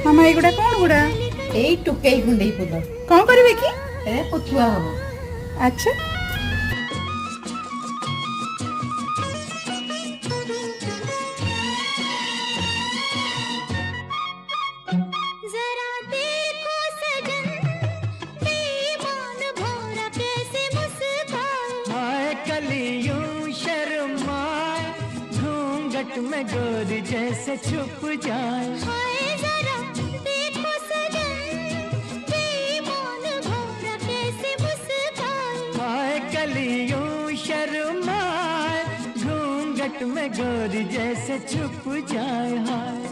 मामा एगुड़ा कौन गुड़ा एई टुकेई खुंडेई फुल कौन करिवे कि ए पुथुआ हबो। अच्छा जरा देखो सजन बेईमान भौरा कैसे मुस्काए। हाय कलियों शर्माए घूंघट में गोरी जैसे छुप जाए। हाय जरा देखो सजन बेईमान भौरा कैसे मुस्काए। हाय कलियों शर्माए घूंघट में गोरी जैसे छुप जाए। हाय